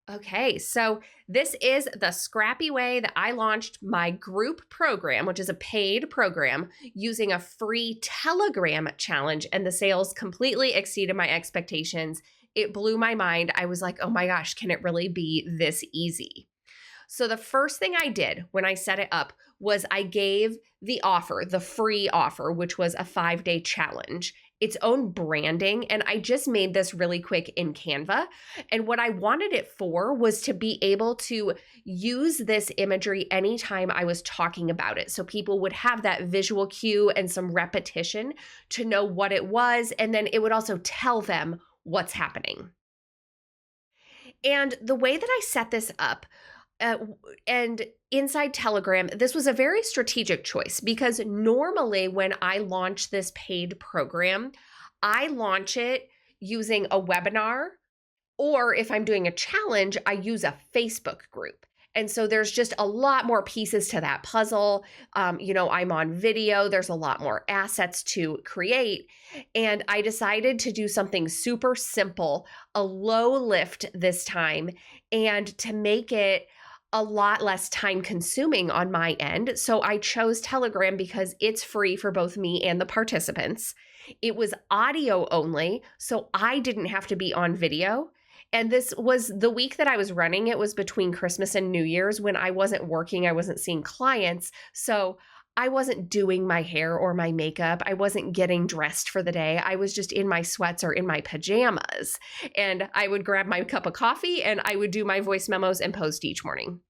Okay, so this is the scrappy way that I launched my group program, which is a paid program, using a free Telegram challenge, and the sales completely exceeded my expectations. It blew my mind. I was like, oh my gosh, can it really be this easy? So the first thing I did when I set it up was I gave the offer, the free offer, which was a 5-day challenge, its own branding. And I just made this really quick in Canva. And what I wanted it for was to be able to use this imagery anytime I was talking about it. So people would have that visual cue and some repetition to know what it was. And then it would also tell them what's happening. And the way that I set this up, uh, and inside Telegram, this was a very strategic choice because normally when I launch this paid program, I launch it using a webinar, or if I'm doing a challenge, I use a Facebook group. And so there's just a lot more pieces to that puzzle. I'm on video. There's a lot more assets to create. And I decided to do something super simple, a low lift this time, and to make it a lot less time consuming on my end. So I chose Telegram because it's free for both me and the participants. It was audio only, so I didn't have to be on video. And this was the week that I was running. It was between Christmas and New Year's when I wasn't working. I wasn't seeing clients. So I wasn't doing my hair or my makeup. I wasn't getting dressed for the day. I was just in my sweats or in my pajamas. And I would grab my cup of coffee and I would do my voice memos and post each morning.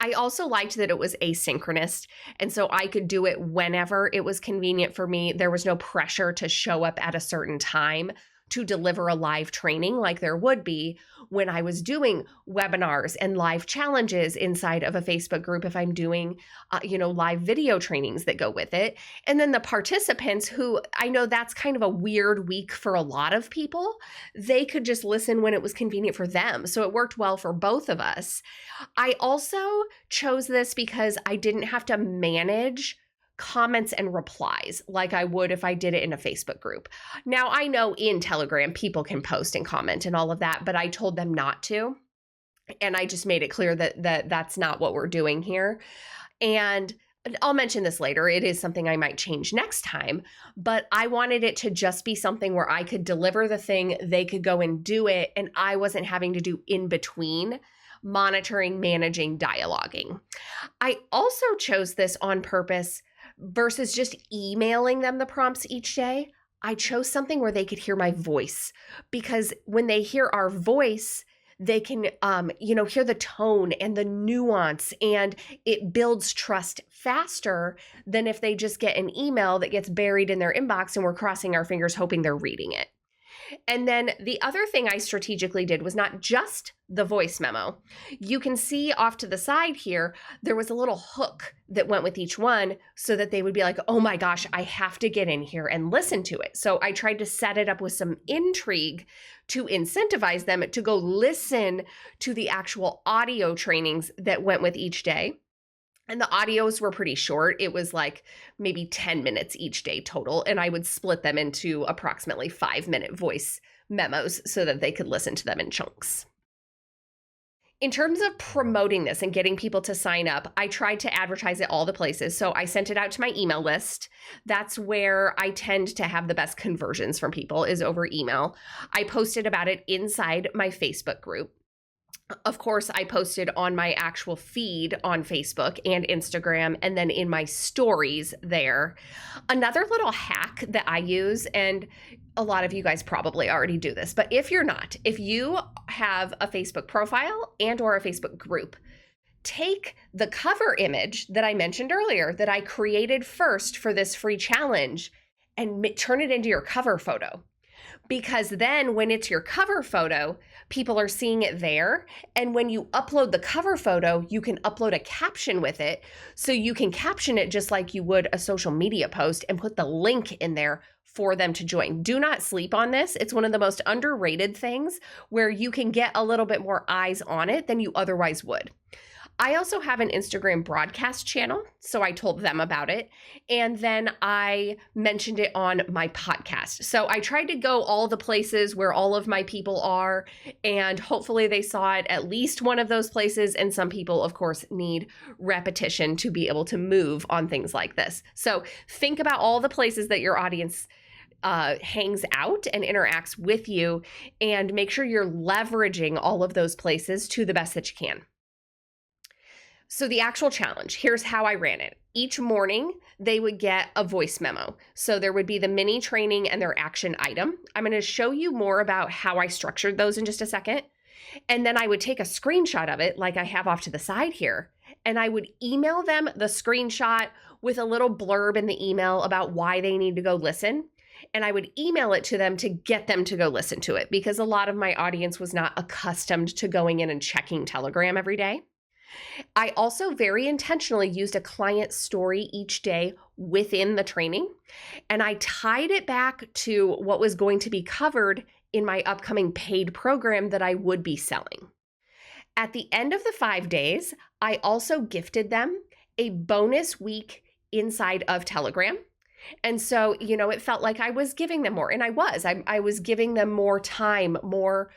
I also liked that it was asynchronous, and so I could do it whenever it was convenient for me. There was no pressure to show up at a certain time to deliver a live training like there would be when I was doing webinars and live challenges inside of a Facebook group if I'm doing, live video trainings that go with it. And then the participants, who I know that's kind of a weird week for a lot of people, they could just listen when it was convenient for them. So it worked well for both of us. I also chose this because I didn't have to manage comments and replies like I would if I did it in a Facebook group. Now, I know in Telegram, people can post and comment and all of that, but I told them not to. And I just made it clear that that's not what we're doing here. And I'll mention this later. It is something I might change next time, but I wanted it to just be something where I could deliver the thing, they could go and do it, and I wasn't having to do in between monitoring, managing, dialoguing. I also chose this on purpose versus just emailing them the prompts each day. I chose something where they could hear my voice, because when they hear our voice, they can, hear the tone and the nuance, and it builds trust faster than if they just get an email that gets buried in their inbox and we're crossing our fingers hoping they're reading it. And then the other thing I strategically did was not just the voice memo. You can see off to the side here, there was a little hook that went with each one so that they would be like, oh my gosh, I have to get in here and listen to it. So I tried to set it up with some intrigue to incentivize them to go listen to the actual audio trainings that went with each day. And the audios were pretty short. It was like maybe 10 minutes each day total. And I would split them into approximately 5-minute voice memos so that they could listen to them in chunks. In terms of promoting this and getting people to sign up, I tried to advertise it all the places. So I sent it out to my email list. That's where I tend to have the best conversions from people, is over email. I posted about it inside my Facebook group. Of course, I posted on my actual feed on Facebook and Instagram, and then in my stories there. Another little hack that I use, and a lot of you guys probably already do this, but if you're not, if you have a Facebook profile and or a Facebook group, take the cover image that I mentioned earlier that I created first for this free challenge and turn it into your cover photo. Because then when it's your cover photo, people are seeing it there. And when you upload the cover photo, you can upload a caption with it. So you can caption it just like you would a social media post and put the link in there for them to join. Do not sleep on this. It's one of the most underrated things where you can get a little bit more eyes on it than you otherwise would. I also have an Instagram broadcast channel, so I told them about it. And then I mentioned it on my podcast. So I tried to go all the places where all of my people are, and hopefully they saw it at least one of those places. And some people, of course, need repetition to be able to move on things like this. So think about all the places that your audience hangs out and interacts with you, and make sure you're leveraging all of those places to the best that you can. So the actual challenge, here's how I ran it. Each morning, they would get a voice memo. So there would be the mini training and their action item. I'm going to show you more about how I structured those in just a second. And then I would take a screenshot of it, like I have off to the side here, and I would email them the screenshot with a little blurb in the email about why they need to go listen. And I would email it to them to get them to go listen to it, because a lot of my audience was not accustomed to going in and checking Telegram every day. I also very intentionally used a client story each day within the training, and I tied it back to what was going to be covered in my upcoming paid program that I would be selling. At the end of the 5 days, I also gifted them a bonus week inside of Telegram. And so, it felt like I was giving them more, and I was giving them more time, more,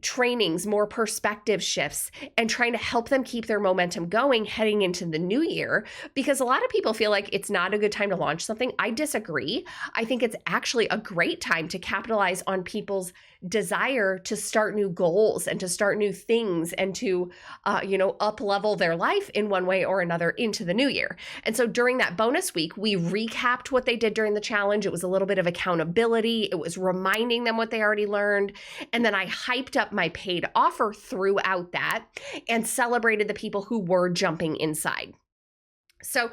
trainings, more perspective shifts, and trying to help them keep their momentum going heading into the new year. Because a lot of people feel like it's not a good time to launch something. I disagree. I think it's actually a great time to capitalize on people's desire to start new goals and to start new things and to, up level their life in one way or another into the new year. And so during that bonus week, we recapped what they did during the challenge. It was a little bit of accountability. It was reminding them what they already learned. And then I hyped up my paid offer throughout that and celebrated the people who were jumping inside. So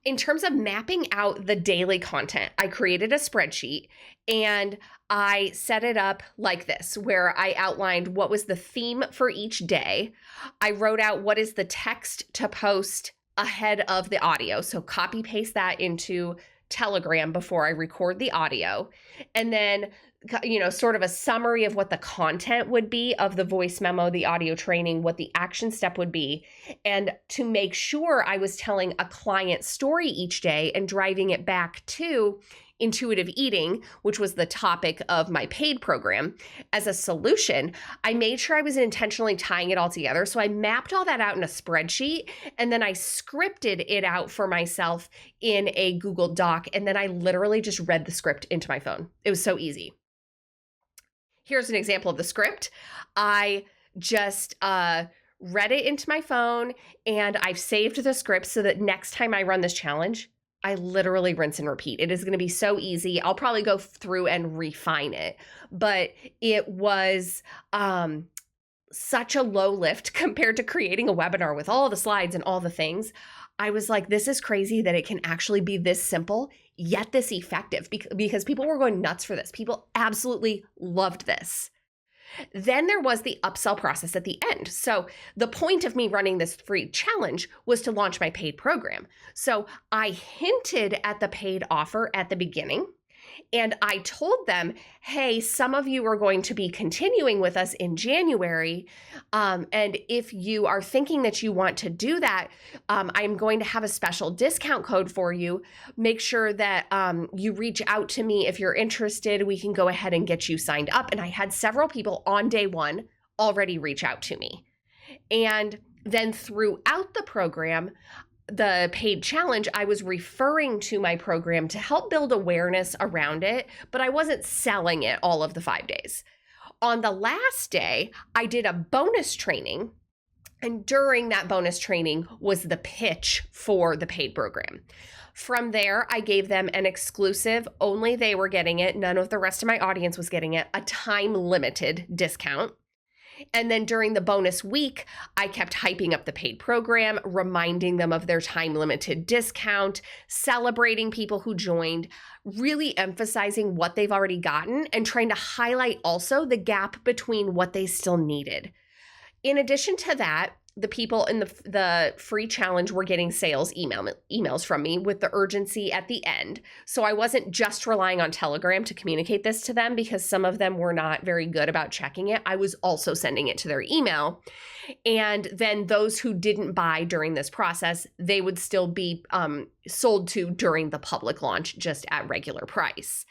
in terms of mapping out the daily content, I created a spreadsheet and I set it up like this, where I outlined what was the theme for each day. I wrote out what is the text to post ahead of the audio. So copy paste that into Telegram before I record the audio. And then sort of a summary of what the content would be of the voice memo, the audio training, what the action step would be. And to make sure I was telling a client story each day and driving it back to intuitive eating, which was the topic of my paid program, as a solution, I made sure I was intentionally tying it all together. So I mapped all that out in a spreadsheet, and then I scripted it out for myself in a Google Doc. And then I literally just read the script into my phone. It was so easy. Here's an example of the script. I just read it into my phone, and I've saved the script so that next time I run this challenge, I literally rinse and repeat. It is going to be so easy. I'll probably go through and refine it, but it was such a low lift compared to creating a webinar with all the slides and all the things. I was like, this is crazy that it can actually be this simple, yet this effective, because people were going nuts for this. People absolutely loved this. Then there was the upsell process at the end. So the point of me running this free challenge was to launch my paid program. So I hinted at the paid offer at the beginning, and I told them, hey, some of you are going to be continuing with us in January. And if you are thinking that you want to do that, I'm going to have a special discount code for you. Make sure that you reach out to me if you're interested. We can go ahead and get you signed up. And I had several people on day one already reach out to me. And then throughout the program, the paid challenge, I was referring to my program to help build awareness around it, but I wasn't selling it all of the 5 days. On the last day, I did a bonus training, and during that bonus training was the pitch for the paid program. From there, I gave them an exclusive, only they were getting it, none of the rest of my audience was getting it, a time-limited discount. And then during the bonus week, I kept hyping up the paid program, reminding them of their time-limited discount, celebrating people who joined, really emphasizing what they've already gotten, and trying to highlight also the gap between what they still needed. In addition to that, the people in the free challenge were getting sales emails from me with the urgency at the end. So I wasn't just relying on Telegram to communicate this to them because some of them were not very good about checking it. I was also sending it to their email. And then those who didn't buy during this process, they would still be sold to during the public launch, just at regular price.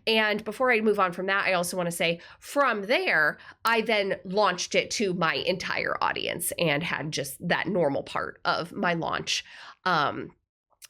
And before I move on from that, I also want to say from there, I then launched it to my entire audience and had just that normal part of my launch,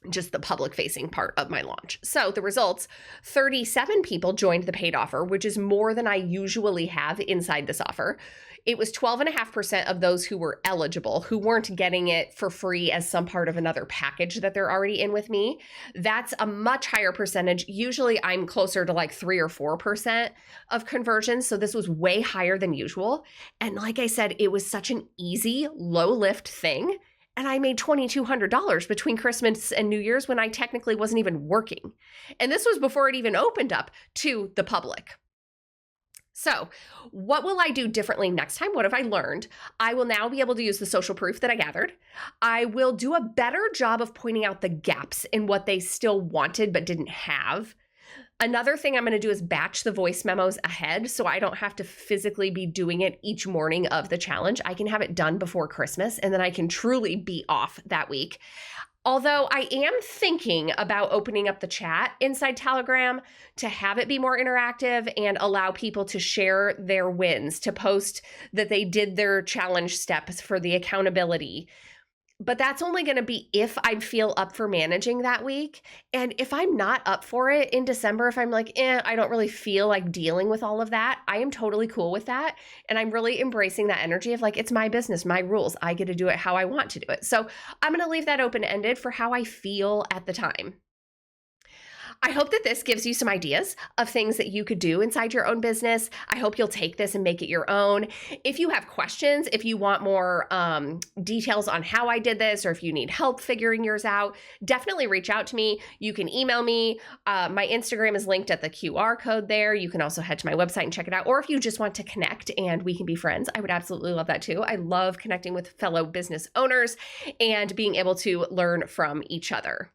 just the public facing part of my launch. So the results, 37 people joined the paid offer, which is more than I usually have inside this offer. It was 12.5% of those who were eligible, who weren't getting it for free as some part of another package that they're already in with me. That's a much higher percentage. Usually I'm closer to like 3 or 4% of conversions. So this was way higher than usual. And like I said, it was such an easy, low lift thing. And I made $2,200 between Christmas and New Year's when I technically wasn't even working. And this was before it even opened up to the public. So what will I do differently next time? What have I learned? I will now be able to use the social proof that I gathered. I will do a better job of pointing out the gaps in what they still wanted but didn't have. Another thing I'm going to do is batch the voice memos ahead so I don't have to physically be doing it each morning of the challenge. I can have it done before Christmas and then I can truly be off that week. Although I am thinking about opening up the chat inside Telegram to have it be more interactive and allow people to share their wins, to post that they did their challenge steps for the accountability. But that's only going to be if I feel up for managing that week. And if I'm not up for it in December, if I'm like, I don't really feel like dealing with all of that, I am totally cool with that. And I'm really embracing that energy of like, it's my business, my rules. I get to do it how I want to do it. So I'm going to leave that open-ended for how I feel at the time. I hope that this gives you some ideas of things that you could do inside your own business. I hope you'll take this and make it your own. If you have questions, if you want more details on how I did this, or if you need help figuring yours out, definitely reach out to me. You can email me. My Instagram is linked at the QR code there. You can also head to my website and check it out. Or if you just want to connect and we can be friends, I would absolutely love that too. I love connecting with fellow business owners and being able to learn from each other.